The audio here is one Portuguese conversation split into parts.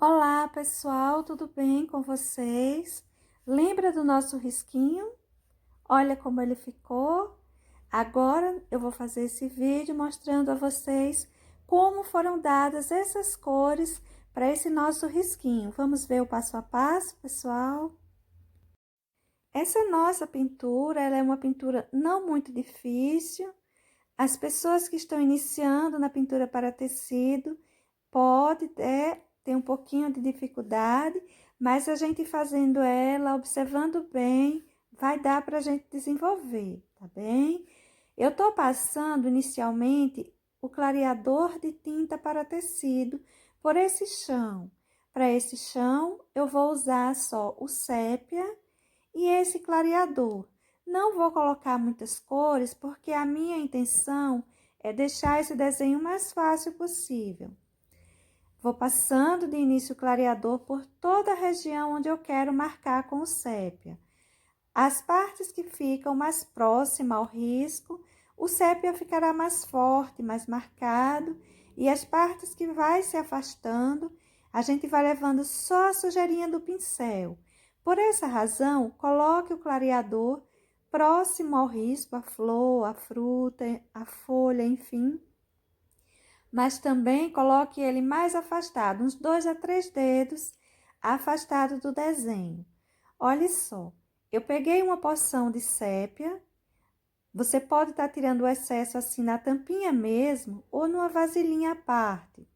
Olá, pessoal, tudo bem com vocês? Lembra do nosso risquinho? Olha como ele ficou. Agora eu vou fazer esse vídeo mostrando a vocês como foram dadas essas cores para esse nosso risquinho. Vamos ver o passo a passo, pessoal? Essa nossa pintura, ela é uma pintura não muito difícil. As pessoas que estão iniciando na pintura para tecido pode ter um pouquinho de dificuldade, mas a gente fazendo ela, observando bem, vai dar para a gente desenvolver, tá bem? Eu tô passando inicialmente o clareador de tinta para tecido por esse chão. Para esse chão, eu vou usar só o sépia e esse clareador. Não vou colocar muitas cores, porque a minha intenção é deixar esse desenho mais fácil possível. Vou passando de início o clareador por toda a região onde eu quero marcar com o sépia. As partes que ficam mais próximas ao risco, o sépia ficará mais forte, mais marcado, e as partes que vai se afastando, a gente vai levando só a sujeirinha do pincel. Por essa razão, coloque o clareador próximo ao risco, a flor, a fruta, a folha, enfim. Mas também coloque ele mais afastado, uns 2 a 3 dedos afastado do desenho. Olha só, eu peguei uma porção de sépia, você pode estar tirando o excesso assim na tampinha mesmo, ou numa vasilhinha à parte.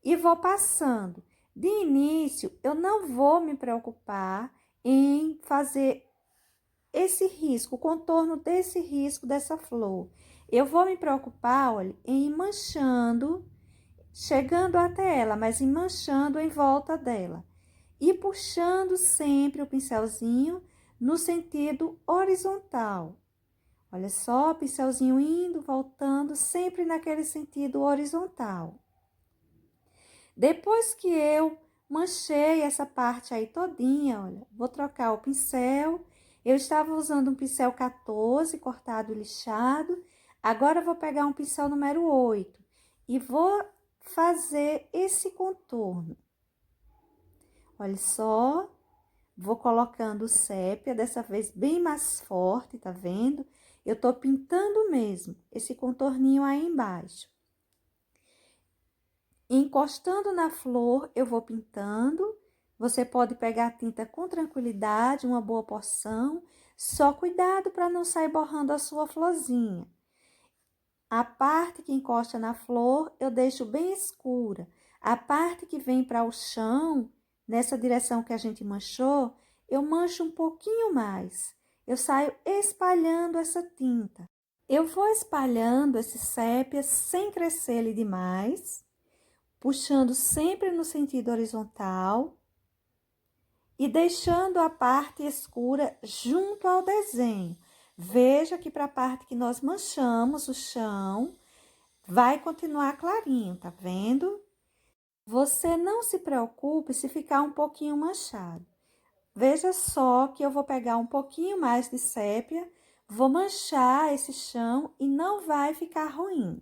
E vou passando. De início, eu não vou me preocupar em fazer esse risco, o contorno desse risco dessa flor. Eu vou me preocupar, olha, em ir manchando, chegando até ela, mas em manchando em volta dela. E puxando sempre o pincelzinho no sentido horizontal. Olha só, pincelzinho indo, voltando, sempre naquele sentido horizontal. Depois que eu manchei essa parte aí todinha, olha, vou trocar o pincel. Eu estava usando um pincel 14, cortado e lixado. Agora, eu vou pegar um pincel número 8 e vou fazer esse contorno. Olha só, vou colocando o sépia, dessa vez bem mais forte, tá vendo? Eu tô pintando mesmo esse contorninho aí embaixo. Encostando na flor, eu vou pintando. Você pode pegar a tinta com tranquilidade, uma boa porção. Só cuidado para não sair borrando a sua florzinha. A parte que encosta na flor, eu deixo bem escura. A parte que vem para o chão, nessa direção que a gente manchou, eu mancho um pouquinho mais. Eu saio espalhando essa tinta. Eu vou espalhando esse sépia sem crescer ele demais, puxando sempre no sentido horizontal e deixando a parte escura junto ao desenho. Veja que para a parte que nós manchamos o chão, vai continuar clarinho, tá vendo? Você não se preocupe se ficar um pouquinho manchado. Veja só que eu vou pegar um pouquinho mais de sépia, vou manchar esse chão e não vai ficar ruim.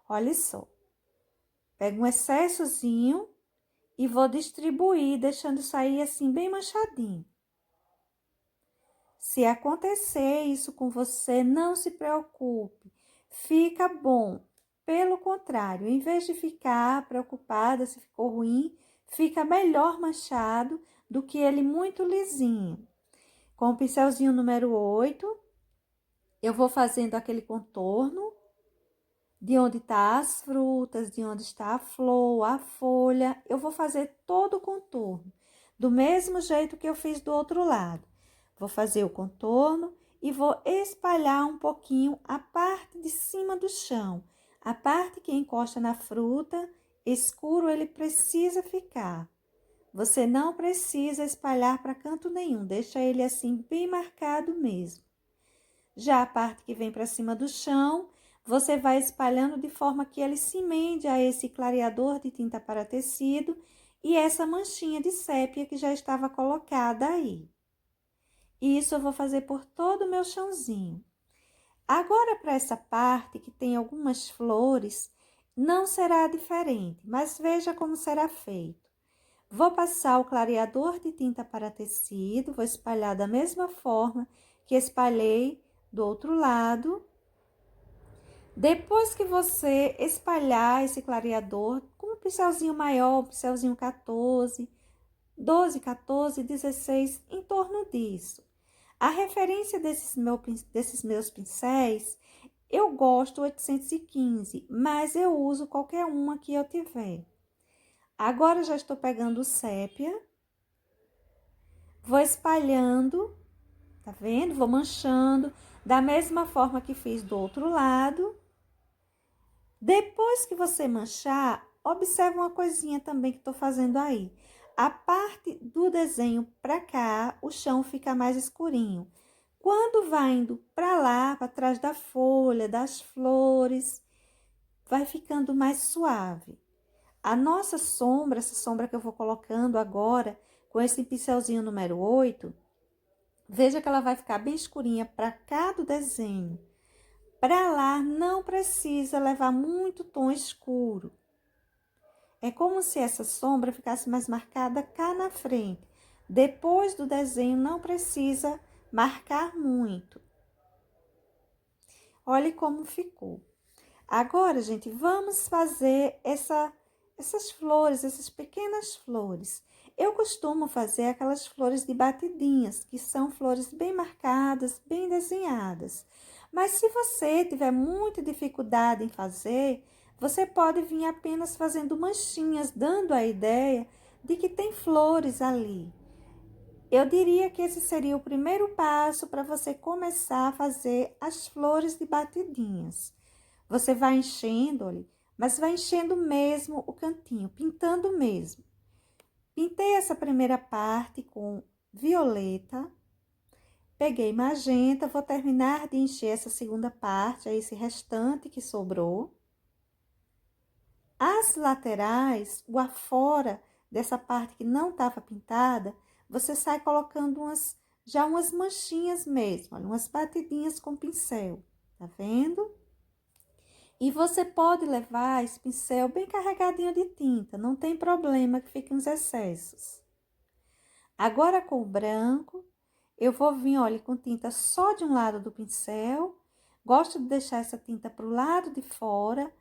Olha só. Pego um excessozinho e vou distribuir, deixando sair assim bem manchadinho. Se acontecer isso com você, não se preocupe, fica bom. Pelo contrário, em vez de ficar preocupada se ficou ruim, fica melhor manchado do que ele muito lisinho. Com o pincelzinho número 8, eu vou fazendo aquele contorno de onde tá as frutas, de onde está a flor, a folha. Eu vou fazer todo o contorno, do mesmo jeito que eu fiz do outro lado. Vou fazer o contorno e vou espalhar um pouquinho a parte de cima do chão. A parte que encosta na fruta, escuro ele precisa ficar. Você não precisa espalhar para canto nenhum, deixa ele assim bem marcado mesmo. Já a parte que vem para cima do chão, você vai espalhando de forma que ele se emende a esse clareador de tinta para tecido e essa manchinha de sépia que já estava colocada aí. E isso eu vou fazer por todo o meu chãozinho. Agora, para essa parte que tem algumas flores, não será diferente, mas veja como será feito. Vou passar o clareador de tinta para tecido, vou espalhar da mesma forma que espalhei do outro lado. Depois que você espalhar esse clareador com um pincelzinho maior, um pincelzinho 14, 12, 14, 16, em torno disso. A referência desses meus pincéis, eu gosto 815, mas eu uso qualquer uma que eu tiver. Agora, já estou pegando o sépia, vou espalhando, tá vendo? Vou manchando, da mesma forma que fiz do outro lado. Depois que você manchar, observa uma coisinha também que estou fazendo aí. A parte do desenho para cá, o chão fica mais escurinho. Quando vai indo para lá, para trás da folha, das flores, vai ficando mais suave. A nossa sombra, essa sombra que eu vou colocando agora, com esse pincelzinho número 8, veja que ela vai ficar bem escurinha para cá do desenho. Para lá, não precisa levar muito tom escuro. É como se essa sombra ficasse mais marcada cá na frente. Depois do desenho, não precisa marcar muito. Olhe como ficou. Agora, gente, vamos fazer essas flores, essas pequenas flores. Eu costumo fazer aquelas flores de batidinhas, que são flores bem marcadas, bem desenhadas. Mas se você tiver muita dificuldade em fazer, você pode vir apenas fazendo manchinhas, dando a ideia de que tem flores ali. Eu diria que esse seria o primeiro passo para você começar a fazer as flores de batidinhas. Você vai enchendo, olha, mas vai enchendo mesmo o cantinho, pintando mesmo. Pintei essa primeira parte com violeta, peguei magenta, vou terminar de encher essa segunda parte, esse restante que sobrou. As laterais, o afora dessa parte que não estava pintada, você sai colocando já umas manchinhas mesmo, olha, umas batidinhas com pincel, tá vendo? E você pode levar esse pincel bem carregadinho de tinta, não tem problema que fiquem os excessos. Agora, com o branco, eu vou vir, olha, com tinta só de um lado do pincel. Gosto de deixar essa tinta para o lado de fora.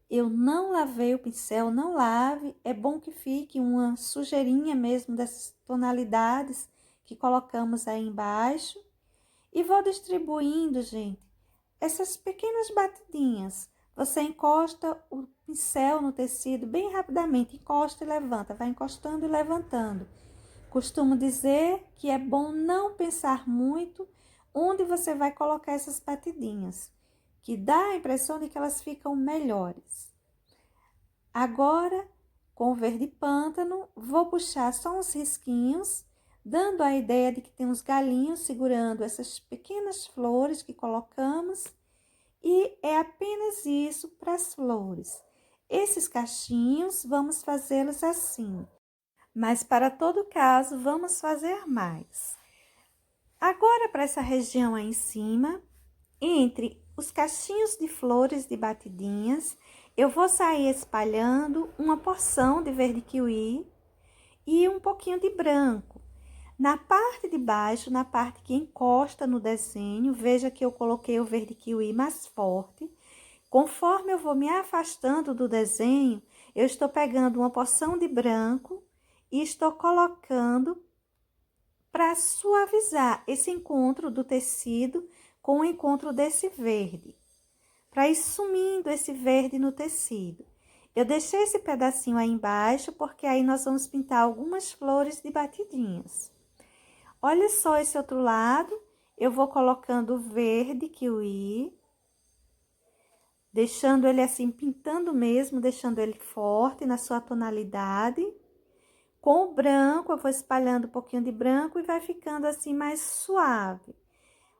Eu não lavei o pincel, não lave. É bom que fique uma sujeirinha mesmo dessas tonalidades que colocamos aí embaixo. E vou distribuindo, gente, essas pequenas batidinhas. Você encosta o pincel no tecido bem rapidamente, encosta e levanta, vai encostando e levantando. Costumo dizer que é bom não pensar muito onde você vai colocar essas batidinhas, que dá a impressão de que elas ficam melhores. Agora, com o verde pântano, vou puxar só uns risquinhos, dando a ideia de que tem uns galinhos segurando essas pequenas flores que colocamos. E é apenas isso para as flores. Esses cachinhos, vamos fazê-los assim. Mas para todo caso, vamos fazer mais. Agora, para essa região aí em cima, entre os cachinhos de flores de batidinhas, eu vou sair espalhando uma porção de verde kiwi e um pouquinho de branco. Na parte de baixo, na parte que encosta no desenho, veja que eu coloquei o verde kiwi mais forte. Conforme eu vou me afastando do desenho, eu estou pegando uma porção de branco e estou colocando para suavizar esse encontro do tecido com o encontro desse verde, para ir sumindo esse verde no tecido. Eu deixei esse pedacinho aí embaixo, porque aí nós vamos pintar algumas flores de batidinhas. Olha só esse outro lado, eu vou colocando o verde kiwi, deixando ele assim, pintando mesmo, deixando ele forte na sua tonalidade. Com o branco, eu vou espalhando um pouquinho de branco e vai ficando assim mais suave.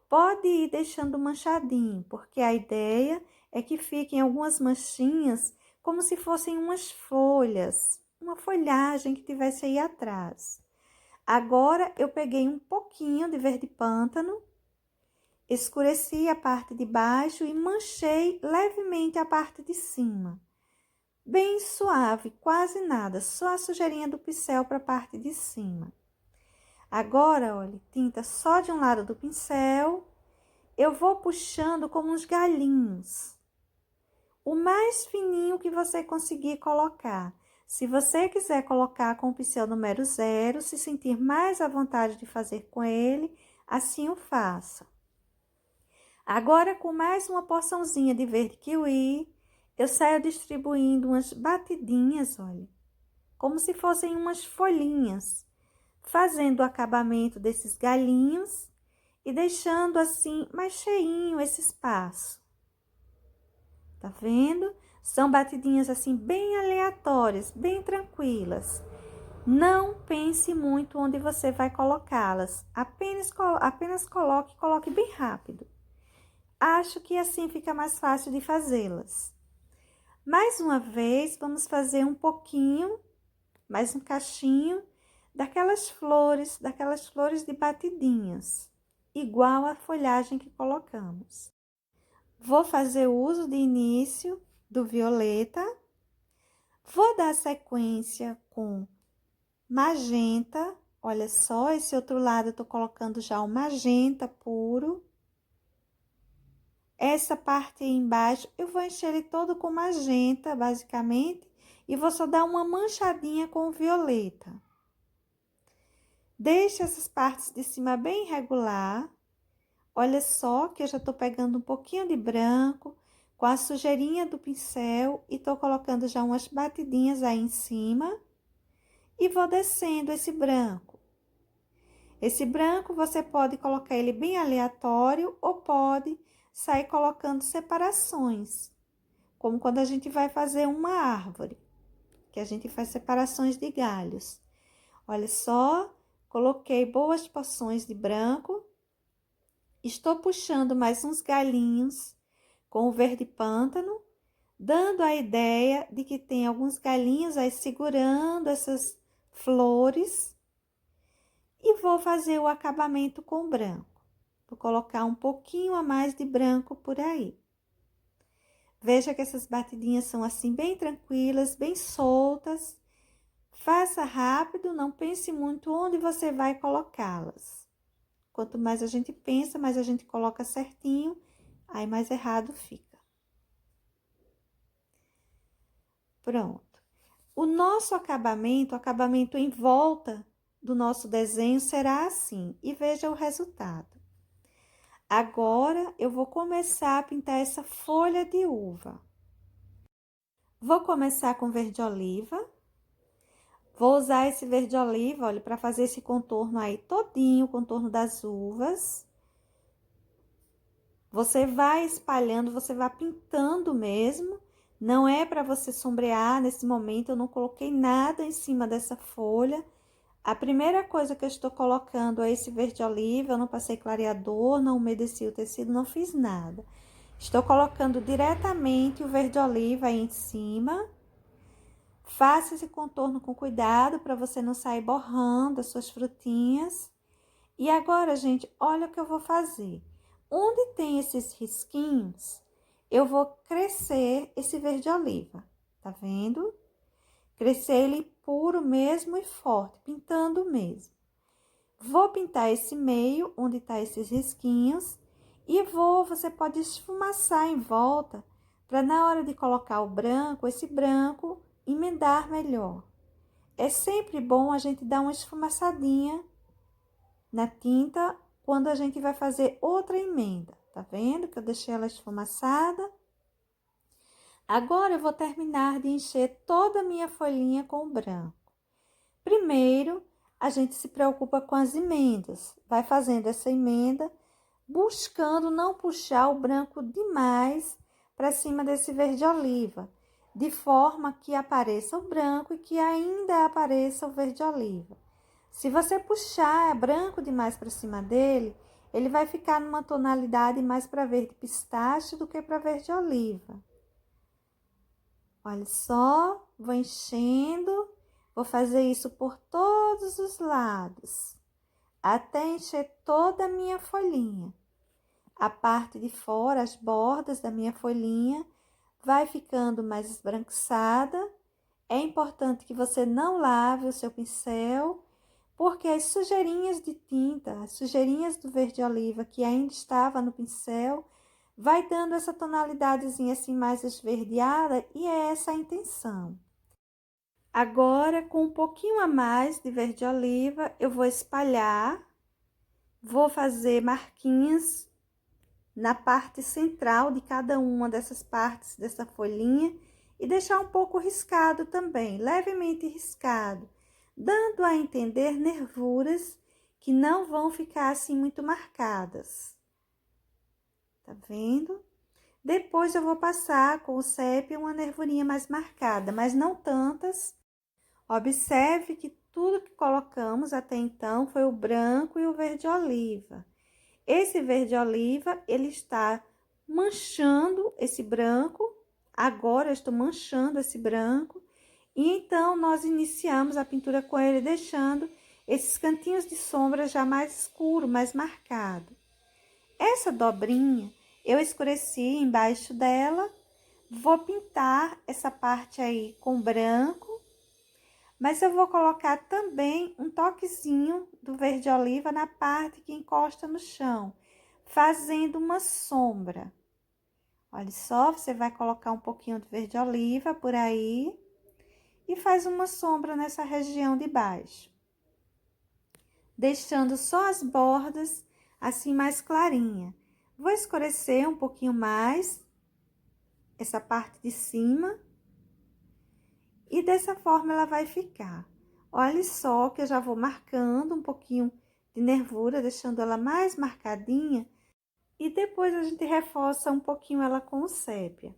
Pode ir deixando manchadinho, porque a ideia é que fiquem algumas manchinhas como se fossem umas folhas, uma folhagem que tivesse aí atrás. Agora, eu peguei um pouquinho de verde pântano, escureci a parte de baixo e manchei levemente a parte de cima. bem suave, quase nada, só a sujeirinha do pincel para a parte de cima. Agora, olha, tinta só de um lado do pincel, eu vou puxando como uns galinhos. O mais fininho que você conseguir colocar. Se você quiser colocar com o pincel número 0, se sentir mais à vontade de fazer com ele, assim o faça. Agora, com mais uma porçãozinha de verde kiwi, eu saio distribuindo umas batidinhas, olha, como se fossem umas folhinhas, fazendo o acabamento desses galinhos e deixando assim mais cheinho esse espaço. Tá vendo? São batidinhas assim bem aleatórias, bem tranquilas. Não pense muito onde você vai colocá-las. Apenas coloque bem rápido. Acho que assim fica mais fácil de fazê-las. Mais uma vez, vamos fazer um pouquinho, mais um cachinho daquelas flores de batidinhas, igual a folhagem que colocamos. Vou fazer uso de início do violeta. Vou dar sequência com magenta. Olha só, esse outro lado eu tô colocando já o magenta puro. Essa parte aí embaixo, eu vou encher ele todo com magenta, basicamente, e vou só dar uma manchadinha com o violeta. Deixa essas partes de cima bem regular. Olha só que eu já tô pegando um pouquinho de branco com a sujeirinha do pincel e tô colocando já umas batidinhas aí em cima e vou descendo esse branco. Esse branco você pode colocar ele bem aleatório ou pode sair colocando separações, como quando a gente vai fazer uma árvore, que a gente faz separações de galhos. Olha só, coloquei boas porções de branco. Estou puxando mais uns galinhos com o verde pântano, dando a ideia de que tem alguns galinhos aí segurando essas flores. E vou fazer o acabamento com branco. Vou colocar um pouquinho a mais de branco por aí. Veja que essas batidinhas são assim bem tranquilas, bem soltas. Faça rápido, não pense muito onde você vai colocá-las. Quanto mais a gente pensa, mais a gente coloca certinho, aí mais errado fica. Pronto. O nosso acabamento, o acabamento em volta do nosso desenho será assim. E veja o resultado. Agora, eu vou começar a pintar essa folha de uva. Vou começar com verde oliva. Vou usar esse verde oliva, olha, para fazer esse contorno aí todinho, o contorno das uvas. Você vai espalhando, você vai pintando mesmo. Não é para você sombrear nesse momento, eu não coloquei nada em cima dessa folha. A primeira coisa que eu estou colocando é esse verde oliva, eu não passei clareador, não umedeci o tecido, não fiz nada. Estou colocando diretamente o verde oliva aí em cima. Faça esse contorno com cuidado para você não sair borrando as suas frutinhas. E agora, gente, olha o que eu vou fazer. Onde tem esses risquinhos, eu vou crescer esse verde oliva, tá vendo? Crescer ele puro mesmo e forte, pintando mesmo. Vou pintar esse meio, onde tá esses risquinhos, e você pode esfumaçar em volta, para na hora de colocar o branco, esse branco emendar melhor. É sempre bom a gente dar uma esfumaçadinha na tinta quando a gente vai fazer outra emenda. Tá vendo que eu deixei ela esfumaçada? Agora, eu vou terminar de encher toda a minha folhinha com o branco. Primeiro, a gente se preocupa com as emendas. Vai fazendo essa emenda, buscando não puxar o branco demais para cima desse verde oliva, de forma que apareça o branco e que ainda apareça o verde oliva. Se você puxar branco demais para cima dele, ele vai ficar numa tonalidade mais para verde pistache do que para verde oliva. Olha só, vou enchendo, vou fazer isso por todos os lados, até encher toda a minha folhinha. A parte de fora, as bordas da minha folhinha, vai ficando mais esbranquiçada. É importante que você não lave o seu pincel, porque as sujeirinhas de tinta, as sujeirinhas do verde oliva que ainda estava no pincel, vai dando essa tonalidadezinha assim mais esverdeada, e é essa a intenção. Agora, com um pouquinho a mais de verde oliva, eu vou espalhar, vou fazer marquinhas na parte central de cada uma dessas partes dessa folhinha e deixar um pouco riscado também, levemente riscado, dando a entender nervuras que não vão ficar assim muito marcadas. Tá vendo? Depois eu vou passar com o sépia uma nervurinha mais marcada, mas não tantas. Observe que tudo que colocamos até então foi o branco e o verde oliva. Esse verde oliva, ele está manchando esse branco. Agora eu estou manchando esse branco. E então, nós iniciamos a pintura com ele, deixando esses cantinhos de sombra já mais escuro, mais marcado. Essa dobrinha, eu escureci embaixo dela. Vou pintar essa parte aí com branco. Mas eu vou colocar também um toquezinho do verde oliva na parte que encosta no chão, fazendo uma sombra. Olha só, você vai colocar um pouquinho de verde oliva por aí e faz uma sombra nessa região de baixo. Deixando só as bordas assim mais clarinha. Vou escurecer um pouquinho mais essa parte de cima. E dessa forma ela vai ficar. Olha só que eu já vou marcando um pouquinho de nervura, deixando ela mais marcadinha. E depois a gente reforça um pouquinho ela com o sépia.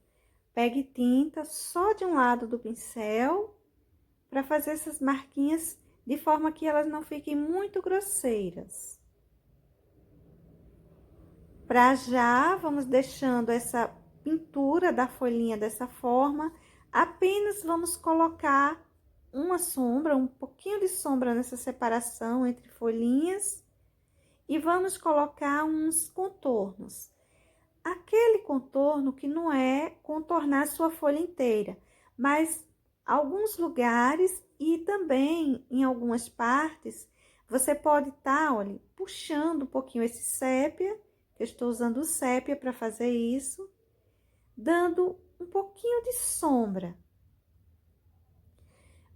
Pegue tinta só de um lado do pincel, para fazer essas marquinhas de forma que elas não fiquem muito grosseiras. Para já, vamos deixando essa pintura da folhinha dessa forma. Apenas vamos colocar uma sombra, um pouquinho de sombra nessa separação entre folhinhas. E vamos colocar uns contornos. Aquele contorno que não é contornar sua folha inteira, mas alguns lugares e também em algumas partes, você pode estar, olha, puxando um pouquinho esse sépia, eu estou usando o sépia para fazer isso, dando um pouquinho de sombra.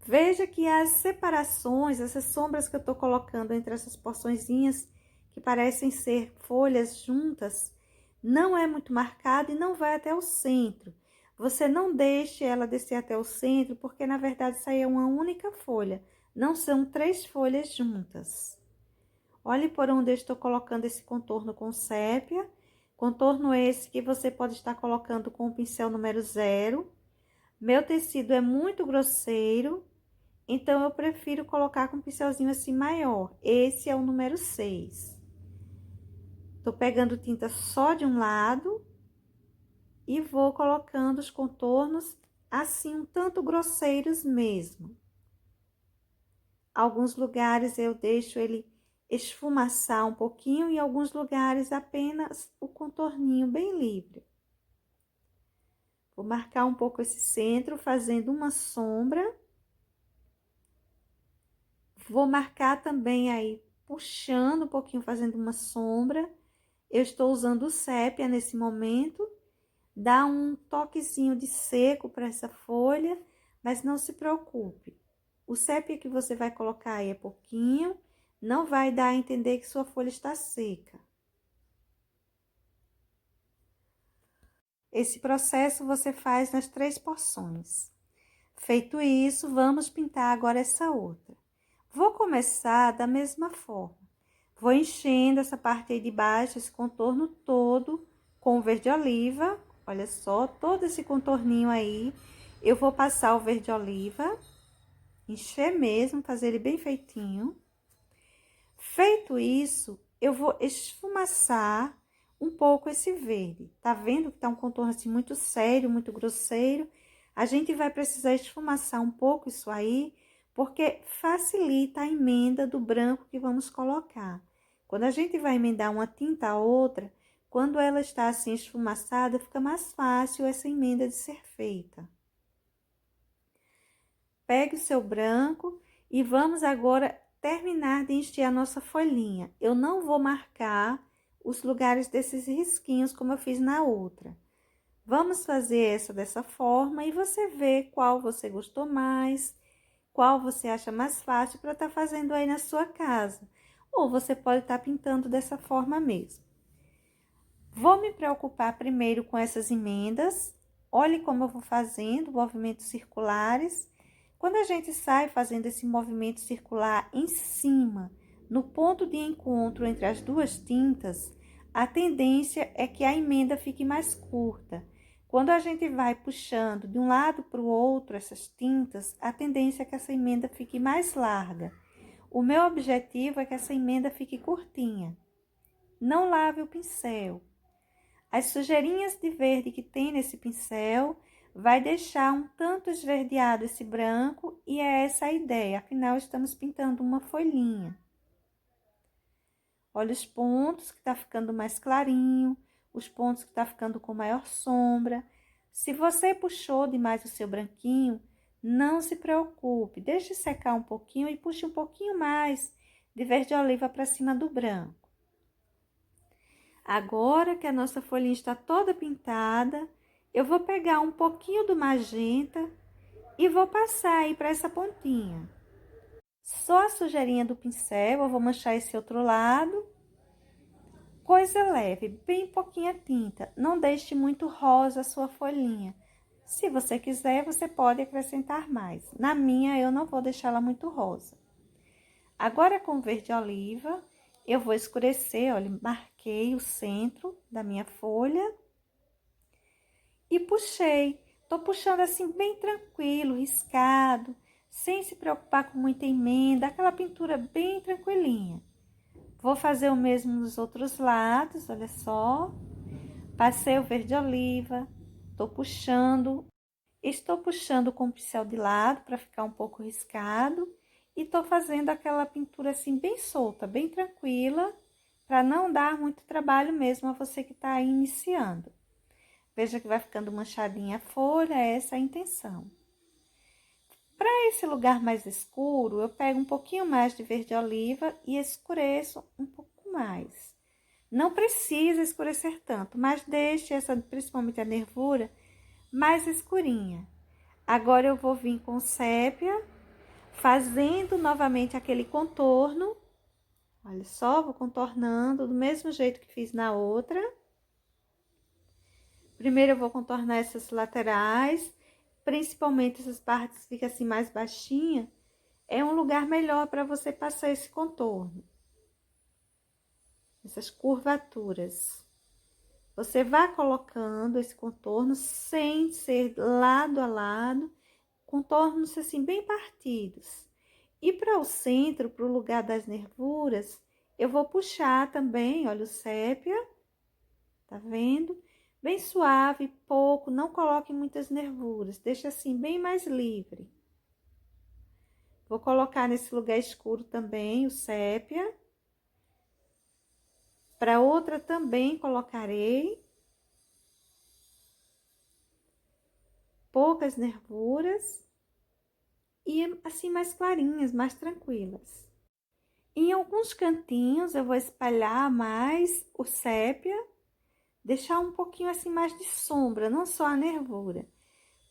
Veja que as separações, essas sombras que eu estou colocando entre essas porçõezinhas que parecem ser folhas juntas, não é muito marcado e não vai até o centro. Você não deixe ela descer até o centro, porque na verdade isso aí é uma única folha, não são 3 folhas juntas. Olhe por onde eu estou colocando esse contorno com sépia, contorno esse que você pode estar colocando com o pincel número 0. Meu tecido é muito grosseiro, então eu prefiro colocar com um pincelzinho assim maior. Esse é o número 6. Tô pegando tinta só de um lado e vou colocando os contornos assim um tanto grosseiros mesmo. Alguns lugares eu deixo ele esfumaçar um pouquinho e alguns lugares apenas o contorninho bem livre. Vou marcar um pouco esse centro fazendo uma sombra. Vou marcar também aí puxando um pouquinho, fazendo uma sombra. Eu estou usando o sépia nesse momento. Dá um toquezinho de seco para essa folha, mas não se preocupe. O sépia que você vai colocar aí é pouquinho, não vai dar a entender que sua folha está seca. Esse processo você faz nas 3 porções. Feito isso, vamos pintar agora essa outra. Vou começar da mesma forma. Vou enchendo essa parte aí de baixo, esse contorno todo com verde oliva. Olha só, todo esse contorninho aí, eu vou passar o verde oliva, encher mesmo, fazer ele bem feitinho. Feito isso, eu vou esfumaçar um pouco esse verde. Tá vendo que tá um contorno assim muito sério, muito grosseiro? A gente vai precisar esfumaçar um pouco isso aí, porque facilita a emenda do branco que vamos colocar. Quando a gente vai emendar uma tinta a outra, Quando ela está assim esfumaçada, fica mais fácil essa emenda de ser feita. Pegue o seu branco e vamos agora terminar de encher a nossa folhinha. Eu não vou marcar os lugares desses risquinhos como eu fiz na outra. Vamos fazer essa dessa forma e você vê qual você gostou mais, qual você acha mais fácil para estar fazendo aí na sua casa. Ou você pode estar pintando dessa forma mesmo. Vou me preocupar primeiro com essas emendas. Olhe como eu vou fazendo, movimentos circulares. Quando a gente sai fazendo esse movimento circular em cima, no ponto de encontro entre as duas tintas, a tendência é que a emenda fique mais curta. Quando a gente vai puxando de um lado para o outro essas tintas, a tendência é que essa emenda fique mais larga. O meu objetivo é que essa emenda fique curtinha. Não lave o pincel. As sujeirinhas de verde que tem nesse pincel vai deixar um tanto esverdeado esse branco e é essa a ideia, afinal estamos pintando uma folhinha. Olha os pontos que tá ficando mais clarinho, os pontos que tá ficando com maior sombra. Se você puxou demais o seu branquinho, não se preocupe, deixe secar um pouquinho e puxe um pouquinho mais de verde oliva para cima do branco. Agora que a nossa folhinha está toda pintada, eu vou pegar um pouquinho do magenta e vou passar aí para essa pontinha. Só a sujeirinha do pincel, eu vou manchar esse outro lado. Coisa leve, bem pouquinha tinta, não deixe muito rosa a sua folhinha. Se você quiser, você pode acrescentar mais. Na minha, eu não vou deixar ela muito rosa. Agora, com verde oliva, eu vou escurecer, olha, marquei o centro da minha folha e puxei. Tô puxando assim bem tranquilo, riscado, sem se preocupar com muita emenda, aquela pintura bem tranquilinha. Vou fazer o mesmo nos outros lados, olha só. Passei o verde oliva, estou puxando com o pincel de lado para ficar um pouco riscado. E tô fazendo aquela pintura assim bem solta, bem tranquila, para não dar muito trabalho mesmo a você que está iniciando. Veja que vai ficando manchadinha a folha, essa é a intenção. Para esse lugar mais escuro, eu pego um pouquinho mais de verde oliva e escureço um pouco mais. Não precisa escurecer tanto, mas deixe essa, principalmente a nervura, mais escurinha. Agora eu vou vir com sépia, fazendo novamente aquele contorno. Olha só, vou contornando do mesmo jeito que fiz na outra. Primeiro eu vou contornar essas laterais, principalmente essas partes que ficam assim mais baixinha. É um lugar melhor para você passar esse contorno. Essas curvaturas. Você vai colocando esse contorno sem ser lado a lado, contornos assim bem partidos. E para o centro, para o lugar das nervuras, eu vou puxar também, olha o sépia, tá vendo? Bem suave, pouco, não coloque muitas nervuras, deixa assim bem mais livre. Vou colocar nesse lugar escuro também o sépia. Para outra também colocarei. Poucas nervuras e assim mais clarinhas, mais tranquilas. Em alguns cantinhos eu vou espalhar mais o sépia, deixar um pouquinho assim mais de sombra, não só a nervura.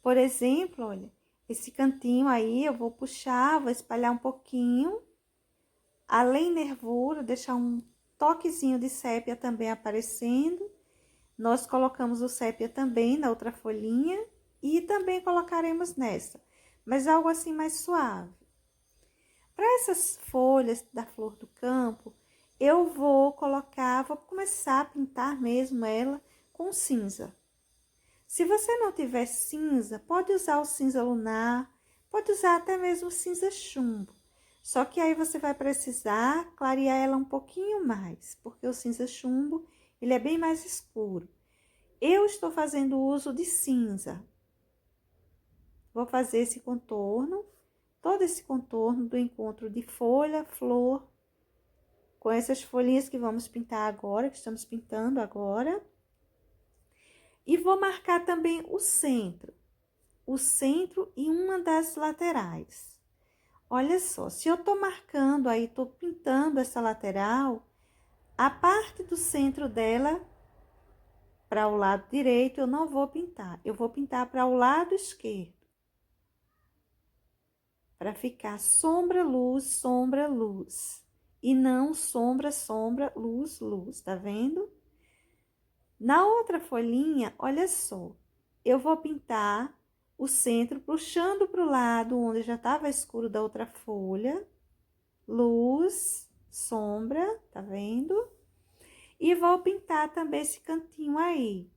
Por exemplo, olha, esse cantinho aí eu vou puxar, vou espalhar um pouquinho, além nervura, deixar um toquezinho de sépia também aparecendo. Nós colocamos o sépia também na outra folhinha e também colocaremos nessa, mas algo assim mais suave. Para essas folhas da flor do campo, eu vou começar a pintar mesmo ela com cinza. Se você não tiver cinza, pode usar o cinza lunar, pode usar até mesmo o cinza chumbo. Só que aí você vai precisar clarear ela um pouquinho mais, porque o cinza chumbo, ele é bem mais escuro. Eu estou fazendo uso de cinza. Vou fazer esse contorno, todo esse contorno do encontro de folha, flor com essas folhinhas que vamos pintar agora, que estamos pintando agora. E vou marcar também o centro e uma das laterais. Olha só, se eu tô marcando aí, tô pintando essa lateral, a parte do centro dela, para o lado direito, eu não vou pintar. Eu vou pintar para o lado esquerdo. Para ficar sombra, luz. E não sombra, sombra, luz, tá vendo? Na outra folhinha, olha só, eu vou pintar o centro puxando para o lado onde já estava escuro da outra folha. Luz, sombra, tá vendo? E vou pintar também esse cantinho aí,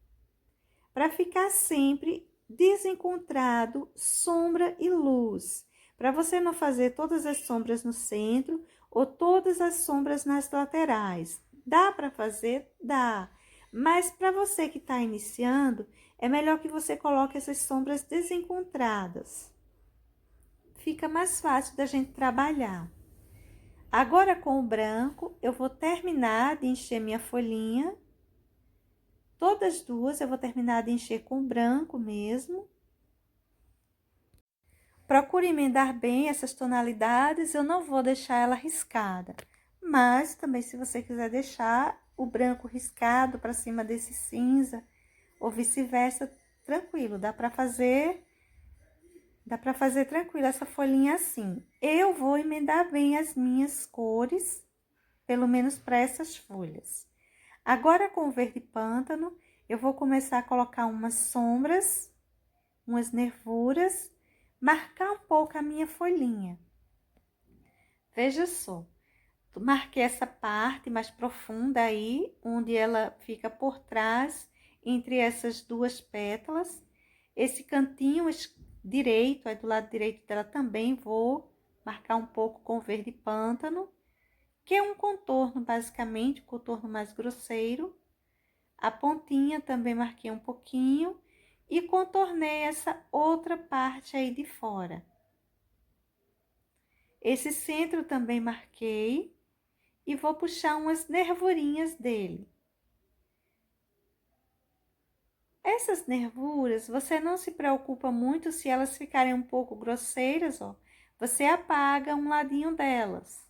para ficar sempre desencontrado sombra e luz. Para você não fazer todas as sombras no centro ou todas as sombras nas laterais. Dá para fazer? Dá. Mas para você que está iniciando, é melhor que você coloque essas sombras desencontradas. Fica mais fácil da gente trabalhar. Agora, com o branco, eu vou terminar de encher minha folhinha. Todas duas eu vou terminar de encher com branco mesmo. Procure emendar bem essas tonalidades, eu não vou deixar ela riscada. Mas também, se você quiser deixar o branco riscado para cima desse cinza, ou vice-versa, tranquilo, dá para fazer tranquilo essa folhinha assim. Eu vou emendar bem as minhas cores, pelo menos para essas folhas. Agora, com o verde pântano, eu vou começar a colocar umas sombras, umas nervuras, marcar um pouco a minha folhinha. Veja só, marquei essa parte mais profunda aí, onde ela fica por trás, entre essas duas pétalas. Esse cantinho direito, aí do lado direito dela também vou marcar um pouco com verde pântano, que é um contorno, basicamente, um contorno mais grosseiro. A pontinha também marquei um pouquinho e contornei essa outra parte aí de fora. Esse centro também marquei e vou puxar umas nervurinhas dele. Essas nervuras, você não se preocupa muito se elas ficarem um pouco grosseiras, ó. Você apaga um ladinho delas,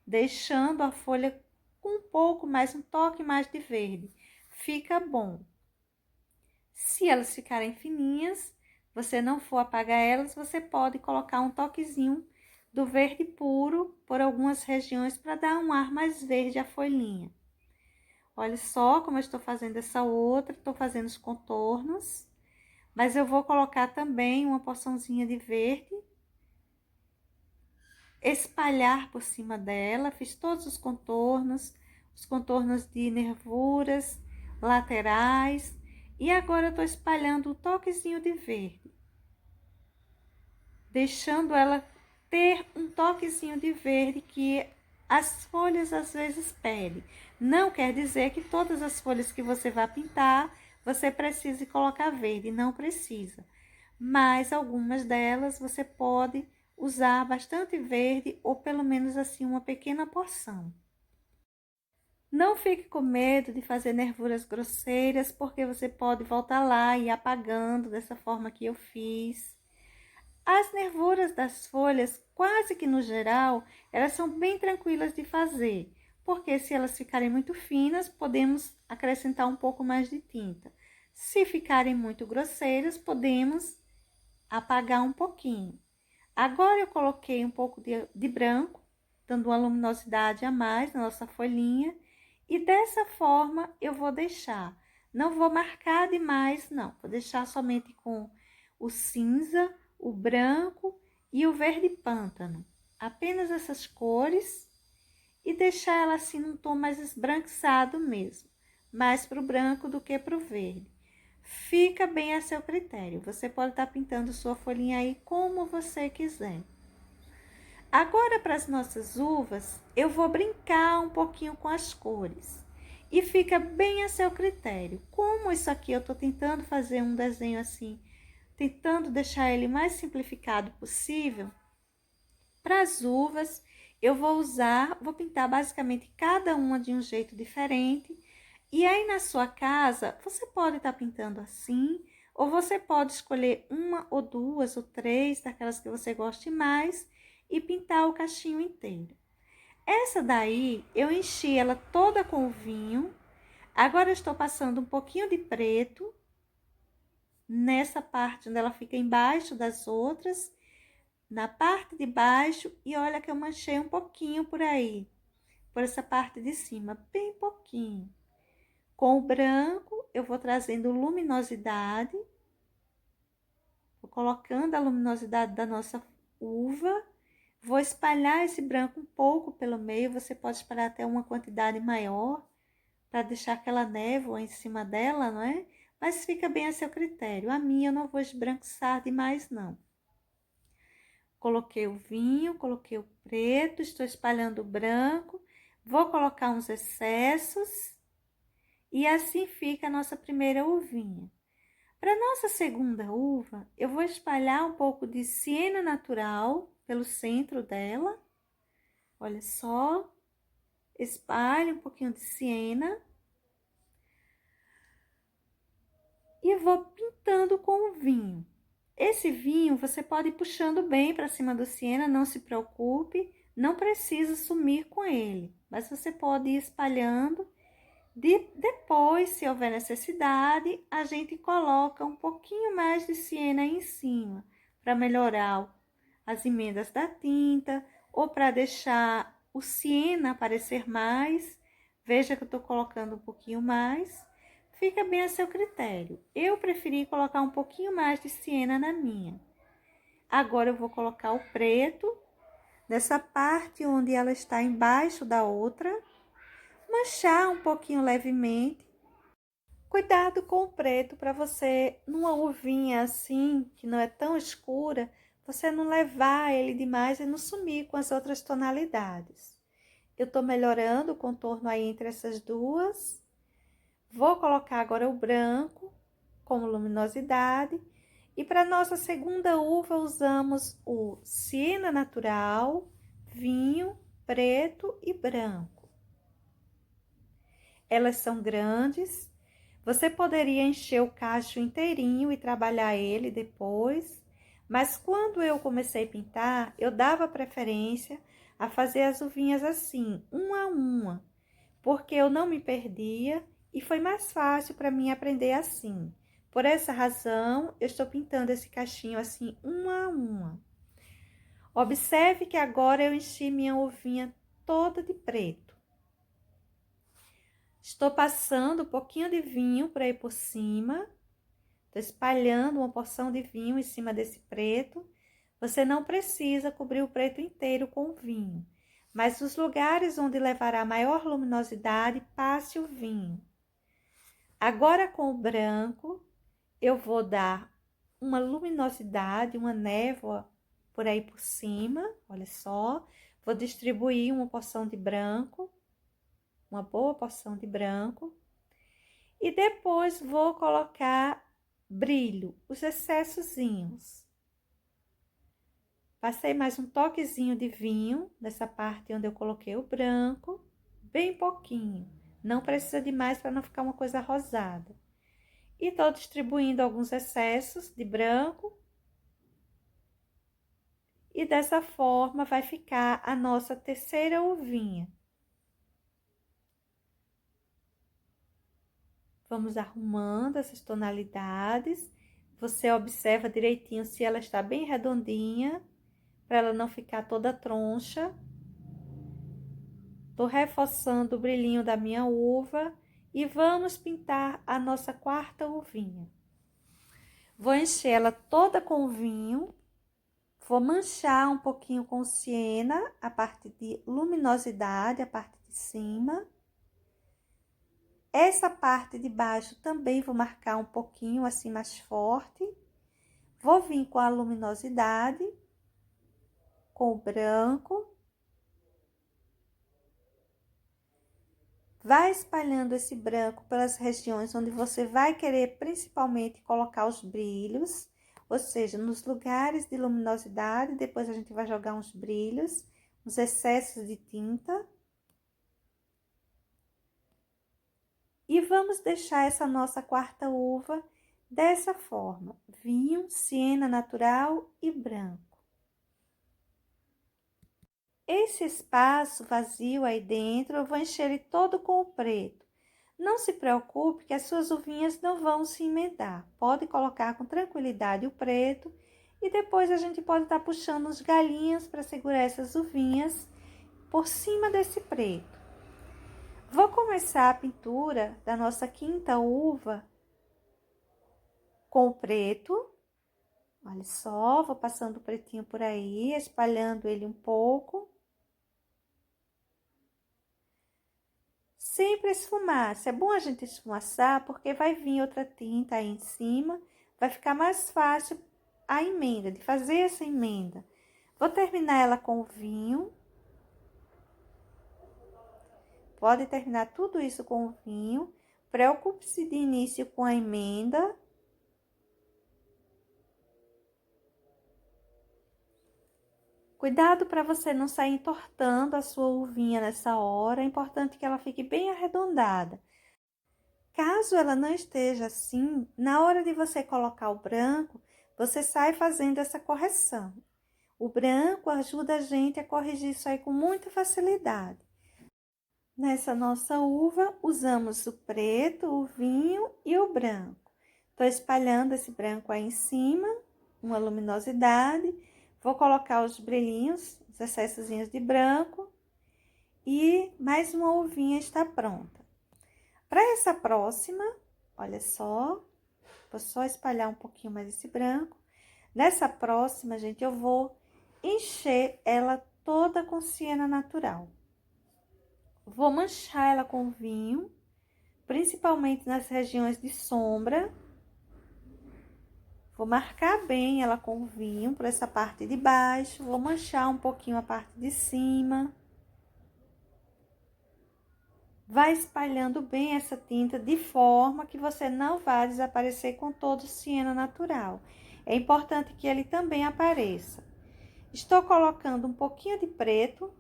deixando a folha com um pouco mais, um toque mais de verde. Fica bom. Se elas ficarem fininhas, você não for apagar elas, você pode colocar um toquezinho do verde puro por algumas regiões para dar um ar mais verde à folhinha. Olha só como eu estou fazendo essa outra, estou fazendo os contornos, mas eu vou colocar também uma porçãozinha de verde, espalhar por cima dela, fiz todos os contornos de nervuras, laterais, e agora eu tô espalhando um toquezinho de verde, deixando ela ter um toquezinho de verde que as folhas às vezes pedem. Não quer dizer que todas as folhas que você vai pintar, você precise colocar verde, não precisa. Mas algumas delas você pode usar bastante verde ou pelo menos assim uma pequena porção. Não fique com medo de fazer nervuras grosseiras, porque você pode voltar lá e ir apagando dessa forma que eu fiz. As nervuras das folhas, quase que no geral, elas são bem tranquilas de fazer, porque se elas ficarem muito finas, podemos acrescentar um pouco mais de tinta. Se ficarem muito grosseiras, podemos apagar um pouquinho. Agora eu coloquei um pouco de branco, dando uma luminosidade a mais na nossa folhinha, e dessa forma eu vou deixar. Não vou marcar demais, não. Vou deixar somente com o cinza, o branco e o verde pântano. Apenas essas cores e deixar ela assim num tom mais esbranquiçado mesmo. Mais para o branco do que para o verde. Fica bem a seu critério. Você pode estar pintando sua folhinha aí como você quiser. Agora, para as nossas uvas, eu vou brincar um pouquinho com as cores. E fica bem a seu critério. Como isso aqui eu tô tentando fazer um desenho assim, tentando deixar ele mais simplificado possível, para as uvas, eu vou pintar basicamente cada uma de um jeito diferente. E aí na sua casa, você pode estar pintando assim, ou você pode escolher uma ou duas ou três daquelas que você goste mais e pintar o cachinho inteiro. Essa daí, eu enchi ela toda com o vinho. Agora eu estou passando um pouquinho de preto nessa parte onde ela fica embaixo das outras, na parte de baixo, e olha que eu manchei um pouquinho por aí, por essa parte de cima, bem pouquinho. Com o branco, eu vou trazendo luminosidade, vou colocando a luminosidade da nossa uva, vou espalhar esse branco um pouco pelo meio, você pode espalhar até uma quantidade maior, para deixar aquela névoa em cima dela, não é? Mas fica bem a seu critério. A minha eu não vou esbranquiçar demais, não. Coloquei o vinho, coloquei o preto, estou espalhando o branco, vou colocar uns excessos e assim fica a nossa primeira uvinha. Para nossa segunda uva, eu vou espalhar um pouco de siena natural pelo centro dela. Olha só, espalhe um pouquinho de siena. E vou pintando com o vinho. Esse vinho você pode ir puxando bem para cima do siena, não se preocupe, não precisa sumir com ele, mas você pode ir espalhando. Depois, se houver necessidade, a gente coloca um pouquinho mais de siena em cima, para melhorar as emendas da tinta, ou para deixar o siena aparecer mais. Veja que eu estou colocando um pouquinho mais. Fica bem a seu critério. Eu preferi colocar um pouquinho mais de siena na minha. Agora eu vou colocar o preto nessa parte onde ela está embaixo da outra. Manchar um pouquinho levemente. Cuidado com o preto para você, numa uvinha assim, que não é tão escura, você não levar ele demais e não sumir com as outras tonalidades. Eu tô melhorando o contorno aí entre essas duas. Vou colocar agora o branco como luminosidade. E para nossa segunda uva, usamos o siena natural, vinho, preto e branco. Elas são grandes. Você poderia encher o cacho inteirinho e trabalhar ele depois. Mas quando eu comecei a pintar, eu dava preferência a fazer as uvinhas assim, uma a uma, porque eu não me perdia e foi mais fácil para mim aprender assim. Por essa razão, eu estou pintando esse cachinho assim, uma a uma. Observe que agora eu enchi minha uvinha toda de preto. Estou passando um pouquinho de vinho por aí por cima. Estou espalhando uma porção de vinho em cima desse preto. Você não precisa cobrir o preto inteiro com o vinho, mas os lugares onde levará maior luminosidade, passe o vinho. Agora com o branco, eu vou dar uma luminosidade, uma névoa por aí por cima, olha só. Vou distribuir uma porção de branco, uma boa porção de branco. E depois vou colocar brilho, os excessozinhos. Passei mais um toquezinho de vinho nessa parte onde eu coloquei o branco, bem pouquinho. Não precisa de mais para não ficar uma coisa rosada. E tô distribuindo alguns excessos de branco. E dessa forma vai ficar a nossa terceira uvinha. Vamos arrumando essas tonalidades. Você observa direitinho se ela está bem redondinha, para ela não ficar toda troncha. Tô reforçando o brilhinho da minha uva e vamos pintar a nossa quarta uvinha. Vou encher ela toda com vinho, vou manchar um pouquinho com siena, a parte de luminosidade, a parte de cima. Essa parte de baixo também vou marcar um pouquinho assim mais forte. Vou vir com a luminosidade, com o branco. Vai espalhando esse branco pelas regiões onde você vai querer principalmente colocar os brilhos, ou seja, nos lugares de luminosidade, depois a gente vai jogar uns brilhos. os excessos de tinta. E vamos deixar essa nossa quarta uva dessa forma: vinho, siena natural e branco. Esse espaço vazio aí dentro, eu vou encher ele todo com o preto. Não se preocupe que as suas uvinhas não vão se emendar. Pode colocar com tranquilidade o preto e depois a gente pode estar puxando os galinhos para segurar essas uvinhas por cima desse preto. Vou começar a pintura da nossa quinta uva com o preto. Olha só, vou passando o pretinho por aí, espalhando ele um pouco. Sempre esfumaça. É bom a gente esfumaçar porque vai vir outra tinta aí em cima, vai ficar mais fácil a emenda, de fazer essa emenda. Vou terminar ela com o vinho. Pode terminar tudo isso com o vinho. Preocupe-se de início com a emenda. Cuidado para você não sair entortando a sua uvinha nessa hora. É importante que ela fique bem arredondada. Caso ela não esteja assim, na hora de você colocar o branco, você sai fazendo essa correção. O branco ajuda a gente a corrigir isso aí com muita facilidade. Nessa nossa uva, usamos o preto, o vinho e o branco. Estou espalhando esse branco aí em cima, uma luminosidade. Vou colocar os brilhinhos, os excessozinhos de branco. E mais uma uvinha está pronta. Para essa próxima, olha só, vou só espalhar um pouquinho mais esse branco. Nessa próxima, gente, eu vou encher ela toda com siena natural. Vou manchar ela com vinho, principalmente nas regiões de sombra. Vou marcar bem ela com vinho por essa parte de baixo. Vou manchar um pouquinho a parte de cima. Vai espalhando bem essa tinta de forma que você não vai desaparecer com todo o siena natural. É importante que ele também apareça. Estou colocando um pouquinho de preto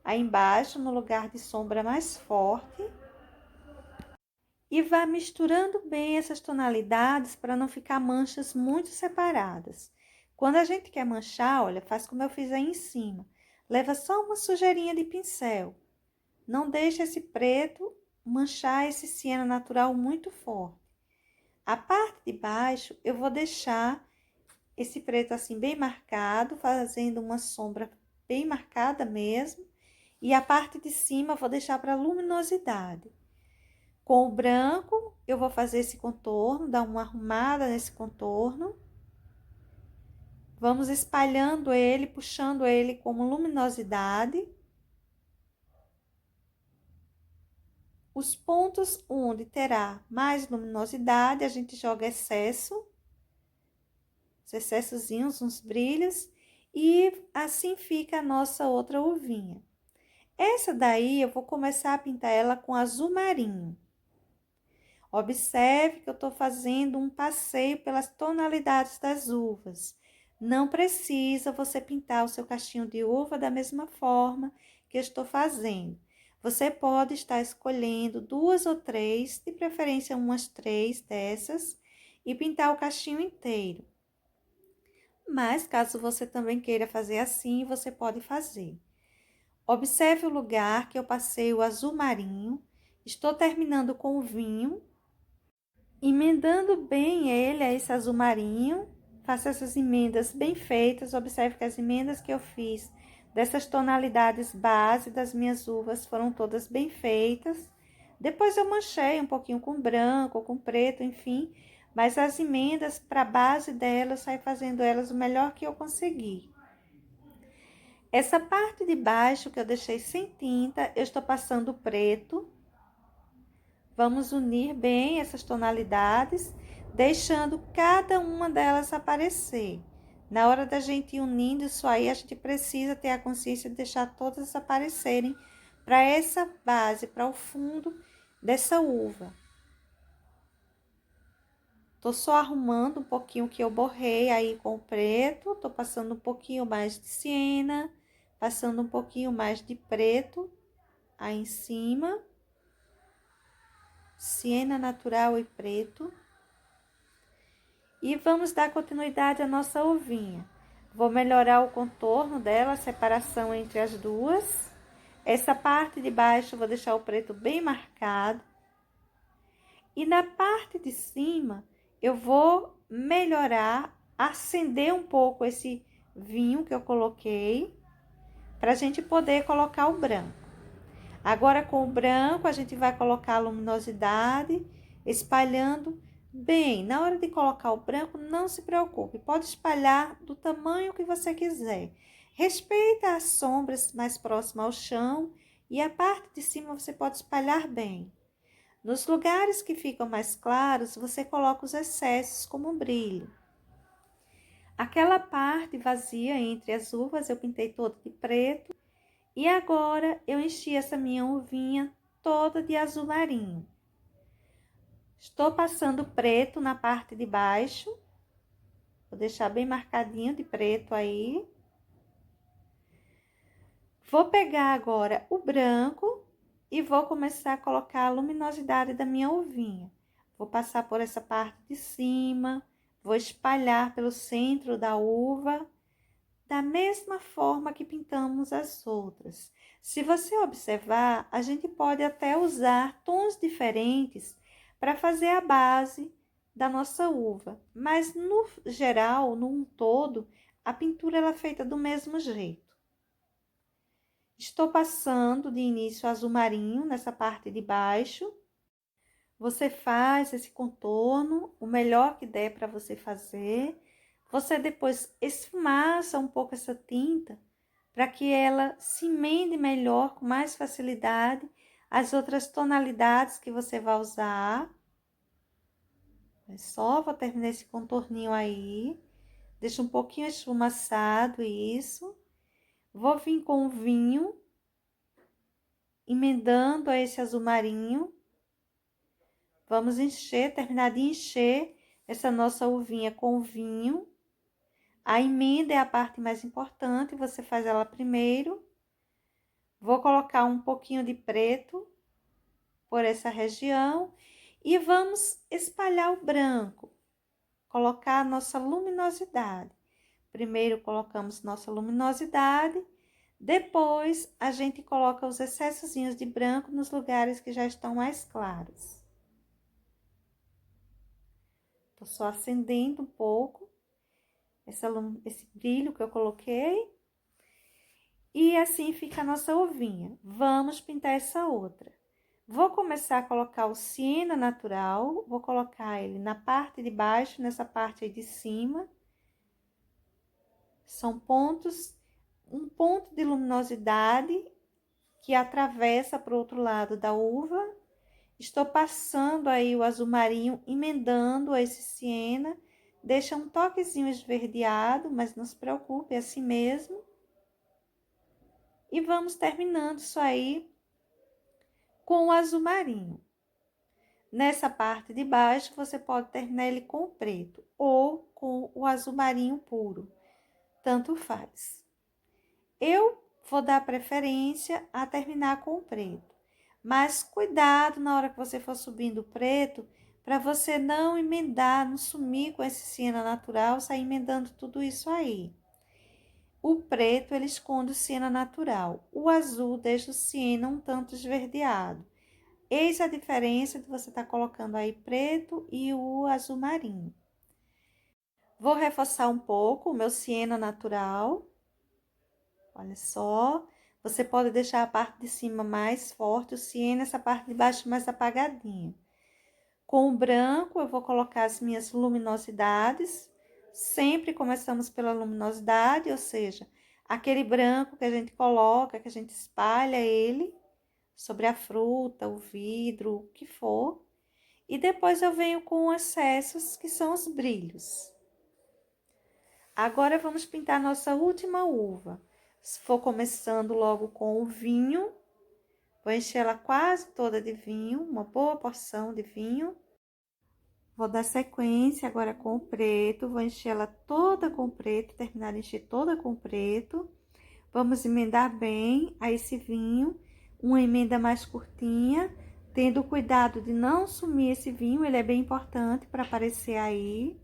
aí embaixo, no lugar de sombra mais forte. E vai misturando bem essas tonalidades para não ficar manchas muito separadas. Quando a gente quer manchar, olha, faz como eu fiz aí em cima. Leva só uma sujeirinha de pincel. Não deixe esse preto manchar esse siena natural muito forte. A parte de baixo, eu vou deixar esse preto assim bem marcado, fazendo uma sombra bem marcada mesmo. E a parte de cima, eu vou deixar para luminosidade. Com o branco, eu vou fazer esse contorno, dar uma arrumada nesse contorno. Vamos espalhando ele, puxando ele como luminosidade. Os pontos onde terá mais luminosidade, a gente joga excesso, os excessozinhos, uns brilhos, e assim fica a nossa outra uvinha. Essa daí, eu vou começar a pintar ela com azul marinho. Observe que eu estou fazendo um passeio pelas tonalidades das uvas. Não precisa você pintar o seu cachinho de uva da mesma forma que eu estou fazendo. Você pode estar escolhendo 2 ou 3, de preferência umas 3 dessas, e pintar o cachinho inteiro. Mas, caso você também queira fazer assim, você pode fazer. Observe o lugar que eu passei o azul marinho. Estou terminando com o vinho. Emendando bem ele a esse azul marinho, faça essas emendas bem feitas. Observe que as emendas que eu fiz dessas tonalidades base das minhas uvas foram todas bem feitas. Depois eu manchei um pouquinho com branco, com preto, enfim. Mas as emendas para a base delas, saí fazendo elas o melhor que eu consegui. Essa parte de baixo que eu deixei sem tinta, eu estou passando preto. Vamos unir bem essas tonalidades, deixando cada uma delas aparecer. Na hora da gente ir unindo isso aí, a gente precisa ter a consciência de deixar todas aparecerem para essa base, para o fundo dessa uva. Tô só arrumando um pouquinho que eu borrei aí com o preto, tô passando um pouquinho mais de siena, passando um pouquinho mais de preto aí em cima. Siena natural e preto. E vamos dar continuidade à nossa uvinha. Vou melhorar o contorno dela, a separação entre as duas. Essa parte de baixo eu vou deixar o preto bem marcado. E na parte de cima eu vou melhorar, acender um pouco esse vinho que eu coloquei, para a gente poder colocar o branco. Agora com o branco a gente vai colocar a luminosidade, espalhando bem. Na hora de colocar o branco, não se preocupe, pode espalhar do tamanho que você quiser. Respeita as sombras mais próximas ao chão e a parte de cima você pode espalhar bem. Nos lugares que ficam mais claros, você coloca os excessos como brilho. Aquela parte vazia entre as uvas eu pintei toda de preto. E agora eu enchi essa minha uvinha toda de azul marinho. Estou passando preto na parte de baixo. Vou deixar bem marcadinho de preto aí. Vou pegar agora o branco e vou começar a colocar a luminosidade da minha uvinha. Vou passar por essa parte de cima, vou espalhar pelo centro da uva, da mesma forma que pintamos as outras. Se você observar, a gente pode até usar tons diferentes para fazer a base da nossa uva, mas no geral, num todo, a pintura ela é feita do mesmo jeito. Estou passando de início azul marinho nessa parte de baixo. Você faz esse contorno, o melhor que der para você fazer. Você depois esfumaça um pouco essa tinta para que ela se emende melhor, com mais facilidade, as outras tonalidades que você vai usar. É só, vou terminar esse contorninho aí. Deixa um pouquinho esfumaçado isso. Vou vir com o vinho, emendando a esse azul marinho. Vamos encher, terminar de encher essa nossa uvinha com o vinho. A emenda é a parte mais importante, você faz ela primeiro. Vou colocar um pouquinho de preto por essa região e vamos espalhar o branco, colocar a nossa luminosidade. Primeiro colocamos nossa luminosidade, depois a gente coloca os excessozinhos de branco nos lugares que já estão mais claros. Tô só acendendo um pouco esse brilho que eu coloquei. E assim fica a nossa uvinha. Vamos pintar essa outra. Vou começar a colocar o siena natural, vou colocar ele na parte de baixo, nessa parte aí de cima. São pontos, um ponto de luminosidade que atravessa para o outro lado da uva. Estou passando aí o azul marinho, emendando esse siena. Deixa um toquezinho esverdeado, mas não se preocupe, é assim mesmo. E vamos terminando isso aí com o azul marinho. Nessa parte de baixo, você pode terminar ele com o preto ou com o azul marinho puro, tanto faz. Eu vou dar preferência a terminar com o preto, mas cuidado na hora que você for subindo o preto, para você não emendar, não sumir com esse siena natural, sair emendando tudo isso aí. O preto, ele esconde o siena natural, o azul deixa o siena um tanto esverdeado. Eis a diferença de você estar colocando aí preto e o azul marinho. Vou reforçar um pouco o meu siena natural. Olha só, você pode deixar a parte de cima mais forte, o siena, essa parte de baixo mais apagadinha. Com o branco, eu vou colocar as minhas luminosidades. Sempre começamos pela luminosidade, ou seja, aquele branco que a gente coloca, que a gente espalha ele sobre a fruta, o vidro, o que for. E depois eu venho com excessos, que são os brilhos. Agora vamos pintar nossa última uva. Se for começando logo com o vinho, vou encher ela quase toda de vinho, uma boa porção de vinho. Vou dar sequência agora com o preto, vou encher ela toda com preto, terminar de encher toda com preto. Vamos emendar bem a esse vinho, uma emenda mais curtinha, tendo cuidado de não sumir esse vinho, ele é bem importante para aparecer aí.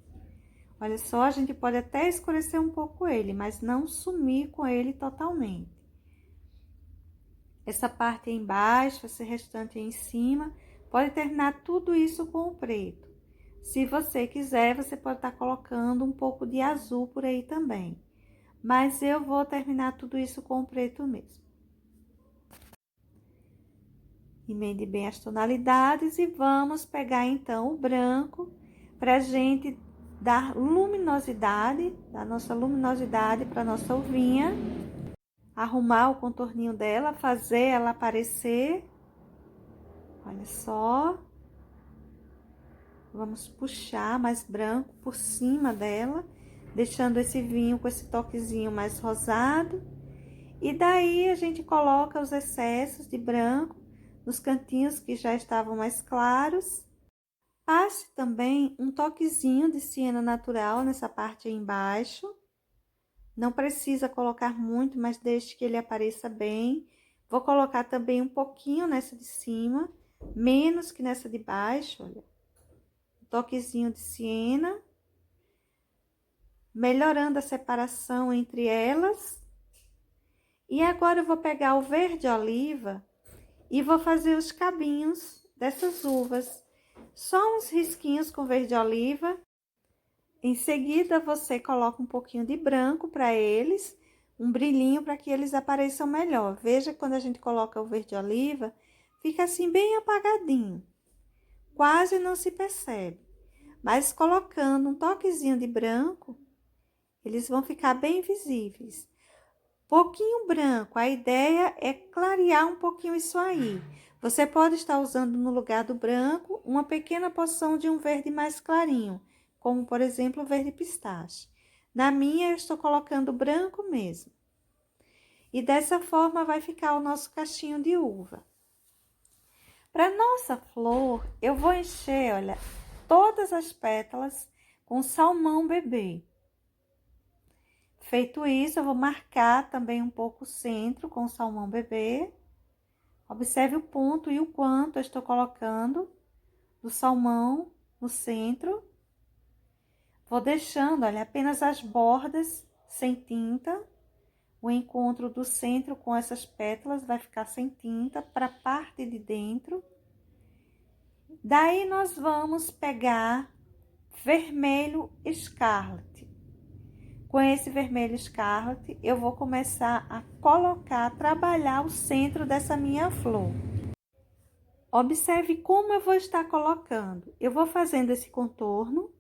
Olha só, a gente pode até escurecer um pouco ele, mas não sumir com ele totalmente. Essa parte aí embaixo, esse restante aí em cima, pode terminar tudo isso com o preto. Se você quiser, você pode estar colocando um pouco de azul por aí também. Mas eu vou terminar tudo isso com o preto mesmo. Emende bem as tonalidades e vamos pegar então o branco pra gente dar luminosidade, dar nossa luminosidade para nossa uvinha. Arrumar o contorninho dela, fazer ela aparecer. Olha só. Vamos puxar mais branco por cima dela, deixando esse vinho com esse toquezinho mais rosado. E daí a gente coloca os excessos de branco nos cantinhos que já estavam mais claros. Passe também um toquezinho de siena natural nessa parte aí embaixo. Não precisa colocar muito, mas deixe que ele apareça bem. Vou colocar também um pouquinho nessa de cima, menos que nessa de baixo, olha. Um toquezinho de siena, melhorando a separação entre elas. E agora eu vou pegar o verde oliva e vou fazer os cabinhos dessas uvas. Só uns risquinhos com verde oliva. Em seguida, você coloca um pouquinho de branco para eles, um brilhinho para que eles apareçam melhor. Veja que quando a gente coloca o verde oliva, fica assim bem apagadinho. Quase não se percebe. Mas colocando um toquezinho de branco, eles vão ficar bem visíveis. Pouquinho branco, a ideia é clarear um pouquinho isso aí. Você pode estar usando no lugar do branco uma pequena porção de um verde mais clarinho, como por exemplo o verde pistache. Na minha eu estou colocando branco mesmo. E dessa forma vai ficar o nosso cachinho de uva. Para nossa flor, eu vou encher, olha, todas as pétalas com salmão bebê. Feito isso, eu vou marcar também um pouco o centro com o salmão bebê. Observe o ponto e o quanto eu estou colocando do salmão no centro. Vou deixando, olha, apenas as bordas sem tinta. O encontro do centro com essas pétalas vai ficar sem tinta para a parte de dentro. Daí, nós vamos pegar vermelho Scarlet. Com esse vermelho Scarlet, eu vou começar a colocar, trabalhar o centro dessa minha flor. Observe como eu vou estar colocando. Eu vou fazendo esse contorno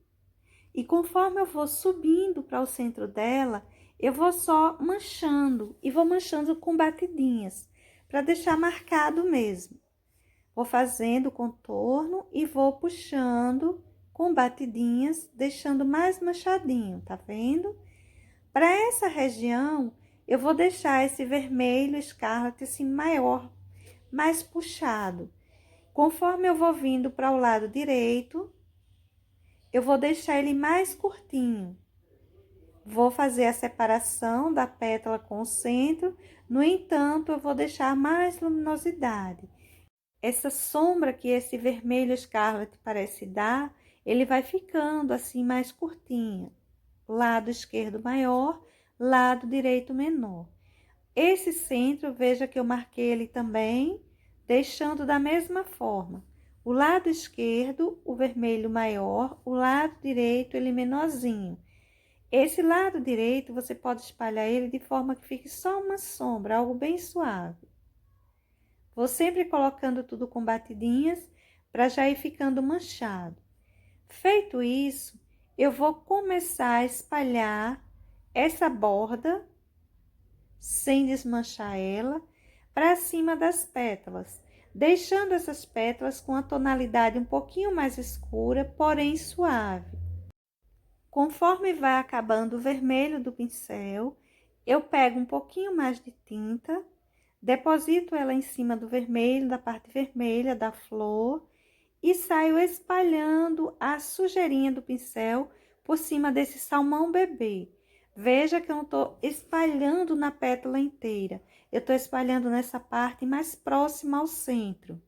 e conforme eu vou subindo para o centro dela, eu vou só manchando e vou manchando com batidinhas, para deixar marcado mesmo. Vou fazendo o contorno e vou puxando com batidinhas, deixando mais manchadinho, tá vendo? Para essa região, eu vou deixar esse vermelho Scarlet assim maior, mais puxado. Conforme eu vou vindo para o lado direito, eu vou deixar ele mais curtinho. Vou fazer a separação da pétala com o centro, no entanto, eu vou deixar mais luminosidade. Essa sombra que esse vermelho Scarlet parece dar, ele vai ficando assim mais curtinho. Lado esquerdo maior, lado direito menor. Esse centro, veja que eu marquei ele também, deixando da mesma forma. O lado esquerdo, o vermelho maior, o lado direito, ele menorzinho. Esse lado direito, você pode espalhar ele de forma que fique só uma sombra, algo bem suave. Vou sempre colocando tudo com batidinhas, para já ir ficando manchado. Feito isso, eu vou começar a espalhar essa borda, sem desmanchar ela, para cima das pétalas, deixando essas pétalas com a tonalidade um pouquinho mais escura, porém suave. Conforme vai acabando o vermelho do pincel, eu pego um pouquinho mais de tinta, deposito ela em cima do vermelho, da parte vermelha da flor, e saio espalhando a sujeirinha do pincel por cima desse salmão bebê. Veja que eu não tô espalhando na pétala inteira. Eu tô espalhando nessa parte mais próxima ao centro,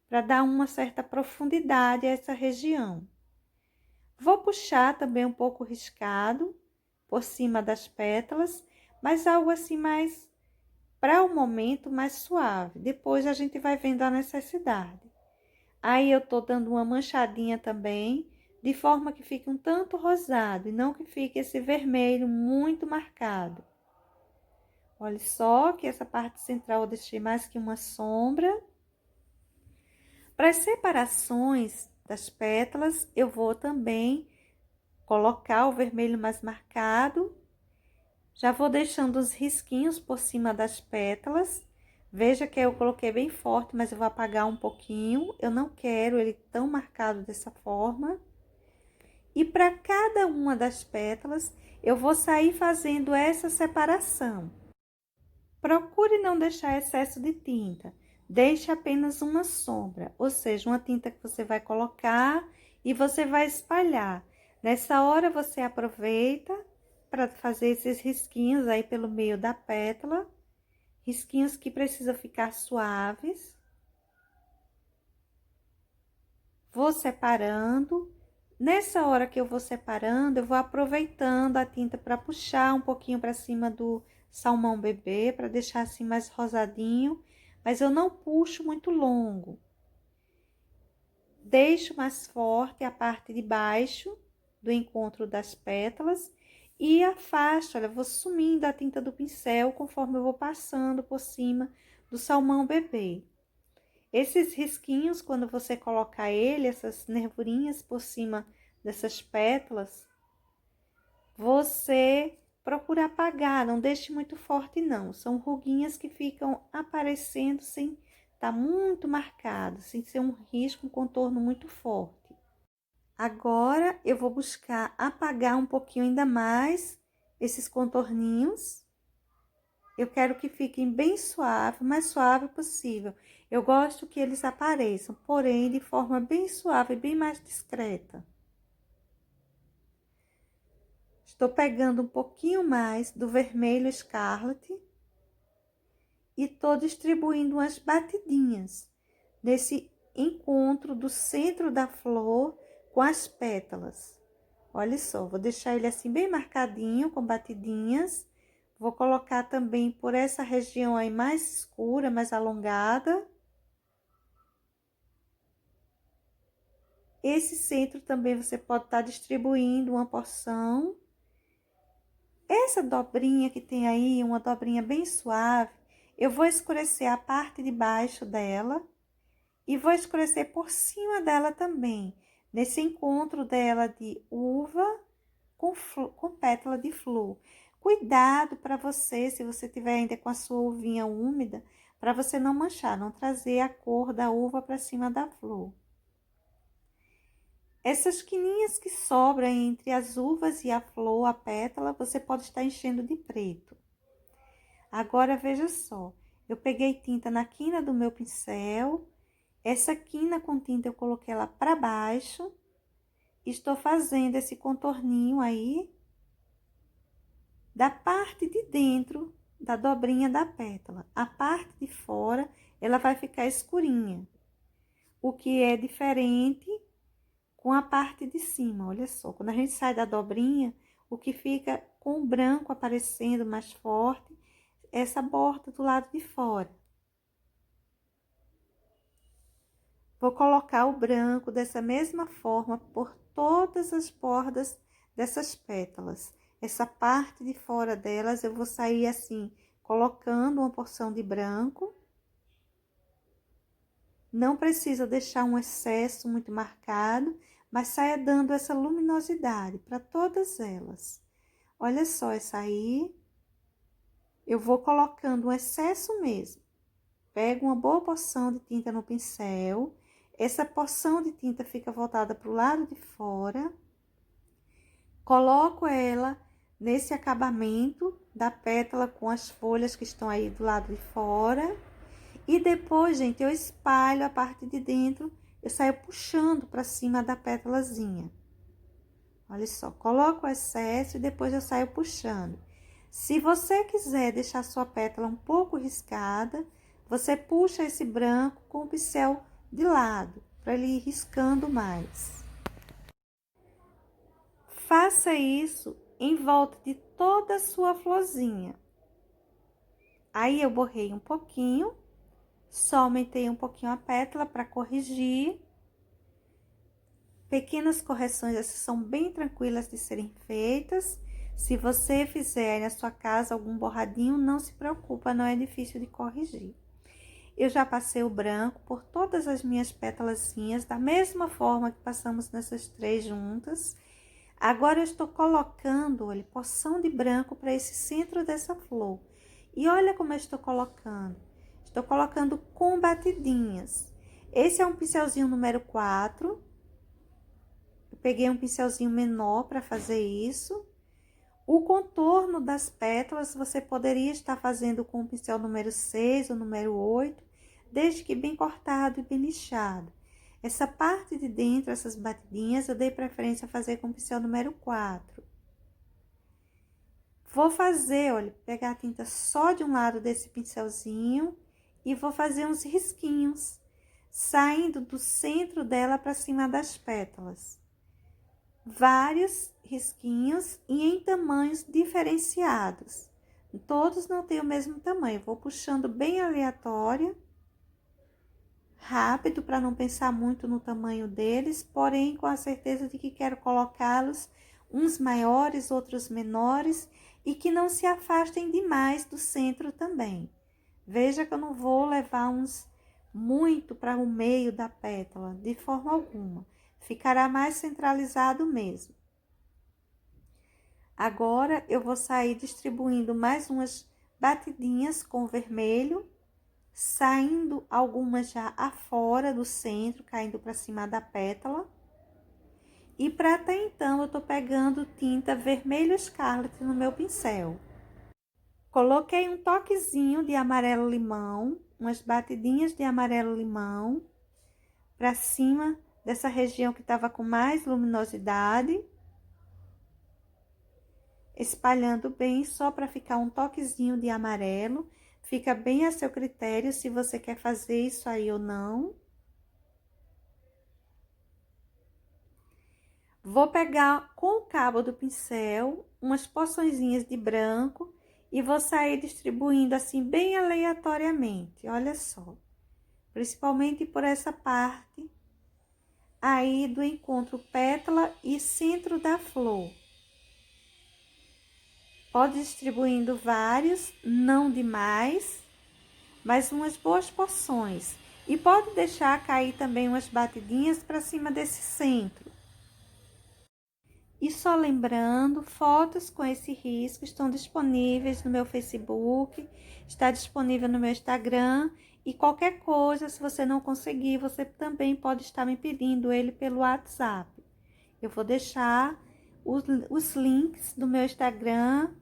para dar uma certa profundidade a essa região. Vou puxar também um pouco riscado por cima das pétalas, mas algo assim mais, para o momento, mais suave. Depois a gente vai vendo a necessidade. Aí eu tô dando uma manchadinha também, de forma que fique um tanto rosado e não que fique esse vermelho muito marcado. Olha só que essa parte central eu deixei mais que uma sombra. Para as separações das pétalas, eu vou também colocar o vermelho mais marcado. Já vou deixando os risquinhos por cima das pétalas. Veja que eu coloquei bem forte, mas eu vou apagar um pouquinho. Eu não quero ele tão marcado dessa forma. E para cada uma das pétalas, eu vou sair fazendo essa separação. Procure não deixar excesso de tinta. Deixe apenas uma sombra, ou seja, uma tinta que você vai colocar e você vai espalhar. Nessa hora, você aproveita para fazer esses risquinhos aí pelo meio da pétala. Risquinhos que precisam ficar suaves. Vou separando. Nessa hora que eu vou separando, eu vou aproveitando a tinta para puxar um pouquinho para cima do salmão bebê, para deixar assim mais rosadinho, mas eu não puxo muito longo. Deixo mais forte a parte de baixo do encontro das pétalas e afasto, olha, eu vou sumindo a tinta do pincel conforme eu vou passando por cima do salmão bebê. Esses risquinhos, quando você colocar ele, essas nervurinhas por cima dessas pétalas, você procura apagar, não deixe muito forte não. São ruguinhas que ficam aparecendo sem estar muito marcado, sem ser um risco, um contorno muito forte. Agora, eu vou buscar apagar um pouquinho ainda mais esses contorninhos. Eu quero que fiquem bem suave, o mais suave possível. Eu gosto que eles apareçam, porém, de forma bem suave, bem mais discreta. Estou pegando um pouquinho mais do vermelho Scarlet e estou distribuindo umas batidinhas nesse encontro do centro da flor com as pétalas. Olha só, vou deixar ele assim bem marcadinho, com batidinhas. Vou colocar também por essa região aí mais escura, mais alongada. Esse centro também você pode estar distribuindo uma porção. Essa dobrinha que tem aí, uma dobrinha bem suave, eu vou escurecer a parte de baixo dela e vou escurecer por cima dela também, nesse encontro dela de uva com pétala de flor. Cuidado para você, se você tiver ainda com a sua uvinha úmida, para você não manchar, não trazer a cor da uva para cima da flor. Essas quininhas que sobram entre as uvas e a flor, a pétala, você pode estar enchendo de preto. Agora, veja só, eu peguei tinta na quina do meu pincel, essa quina com tinta eu coloquei ela para baixo, estou fazendo esse contorninho aí da parte de dentro da dobrinha da pétala. A parte de fora, ela vai ficar escurinha, o que é diferente com a parte de cima. Olha só, quando a gente sai da dobrinha, o que fica com o branco aparecendo mais forte, essa borda do lado de fora. Vou colocar o branco dessa mesma forma por todas as bordas dessas pétalas. Essa parte de fora delas, eu vou sair assim, colocando uma porção de branco. Não precisa deixar um excesso muito marcado, mas saia dando essa luminosidade para todas elas. Olha só essa aí. Eu vou colocando um excesso mesmo. Pego uma boa porção de tinta no pincel. Essa porção de tinta fica voltada para o lado de fora. Coloco ela nesse acabamento da pétala com as folhas que estão aí do lado de fora. E depois, gente, eu espalho a parte de dentro, eu saio puxando para cima da pétalazinha. Olha só, coloco o excesso e depois eu saio puxando. Se você quiser deixar sua pétala um pouco riscada, você puxa esse branco com o pincel de lado, para ele ir riscando mais. Faça isso em volta de toda a sua florzinha. Aí eu borrei um pouquinho, só aumentei um pouquinho a pétala para corrigir. Pequenas correções, essas são bem tranquilas de serem feitas. Se você fizer na sua casa algum borradinho, não se preocupa, não é difícil de corrigir. Eu já passei o branco por todas as minhas pétalazinhas, da mesma forma que passamos nessas 3 juntas. Agora eu estou colocando, olha, porção de branco para esse centro dessa flor. E olha como eu estou colocando. Estou colocando com batidinhas. Esse é um pincelzinho número 4. Eu peguei um pincelzinho menor para fazer isso. O contorno das pétalas você poderia estar fazendo com o pincel número 6 ou número 8, desde que bem cortado e bem lixado. Essa parte de dentro, essas batidinhas, eu dei preferência a fazer com o pincel número 4. Vou fazer, olha, pegar a tinta só de um lado desse pincelzinho e vou fazer uns risquinhos, saindo do centro dela para cima das pétalas. Vários risquinhos e em tamanhos diferenciados. Todos não têm o mesmo tamanho. Vou puxando bem aleatória, rápido, para não pensar muito no tamanho deles, porém com a certeza de que quero colocá-los uns maiores, outros menores, e que não se afastem demais do centro também. Veja que eu não vou levar uns muito para o meio da pétala, de forma alguma. Ficará mais centralizado mesmo. Agora, eu vou sair distribuindo mais umas batidinhas com vermelho, saindo algumas já afora do centro, caindo para cima da pétala. E para até então, eu tô pegando tinta vermelho Scarlet no meu pincel. Coloquei um toquezinho de amarelo limão, umas batidinhas de amarelo limão, para cima dessa região que estava com mais luminosidade. Espalhando bem, só para ficar um toquezinho de amarelo. Fica bem a seu critério se você quer fazer isso aí ou não. Vou pegar com o cabo do pincel umas porçõezinhas de branco e vou sair distribuindo assim bem aleatoriamente, olha só. Principalmente por essa parte aí do encontro pétala e centro da flor. Pode distribuindo vários, não demais, mas umas boas porções. E pode deixar cair também umas batidinhas para cima desse centro. E só lembrando, fotos com esse risco estão disponíveis no meu Facebook, está disponível no meu Instagram. E qualquer coisa, se você não conseguir, você também pode estar me pedindo ele pelo WhatsApp. Eu vou deixar os links do meu Instagram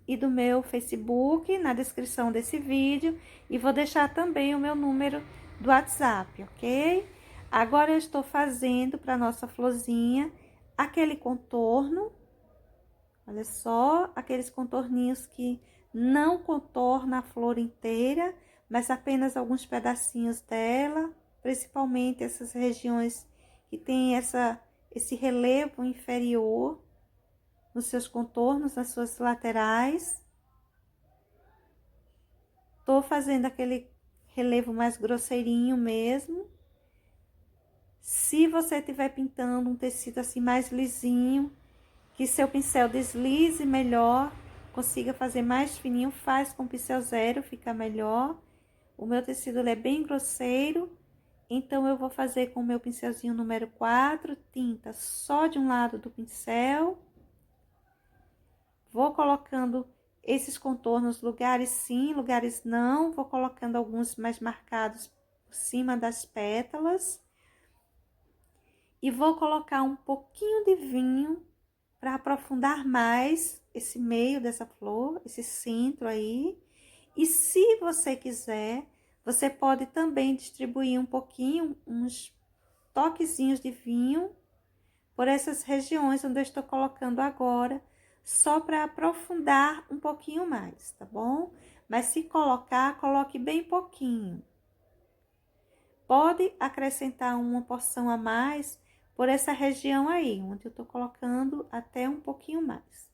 e do meu Facebook na descrição desse vídeo. E vou deixar também o meu número do WhatsApp, ok? Agora eu estou fazendo para nossa florzinha aquele contorno. Olha só, aqueles contorninhos que não contorna a flor inteira, mas apenas alguns pedacinhos dela, principalmente essas regiões que tem esse relevo inferior nos seus contornos, nas suas laterais. Tô fazendo aquele relevo mais grosseirinho mesmo. Se você estiver pintando um tecido assim mais lisinho, que seu pincel deslize melhor, consiga fazer mais fininho, faz com pincel 0, fica melhor. O meu tecido é bem grosseiro, então eu vou fazer com o meu pincelzinho número 4, tinta só de um lado do pincel. Vou colocando esses contornos, lugares sim, lugares não. Vou colocando alguns mais marcados por cima das pétalas. E vou colocar um pouquinho de vinho para aprofundar mais esse meio dessa flor, esse centro aí. E se você quiser, você pode também distribuir um pouquinho, uns toquezinhos de vinho, por essas regiões onde eu estou colocando agora, só para aprofundar um pouquinho mais, tá bom? Mas se colocar, coloque bem pouquinho. Pode acrescentar uma porção a mais por essa região aí, onde eu tô colocando até um pouquinho mais.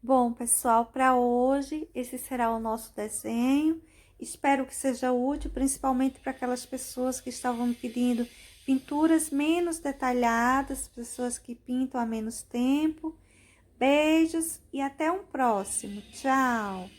Bom, pessoal, para hoje esse será o nosso desenho. Espero que seja útil, principalmente para aquelas pessoas que estavam me pedindo pinturas menos detalhadas, pessoas que pintam há menos tempo. Beijos e até um próximo. Tchau!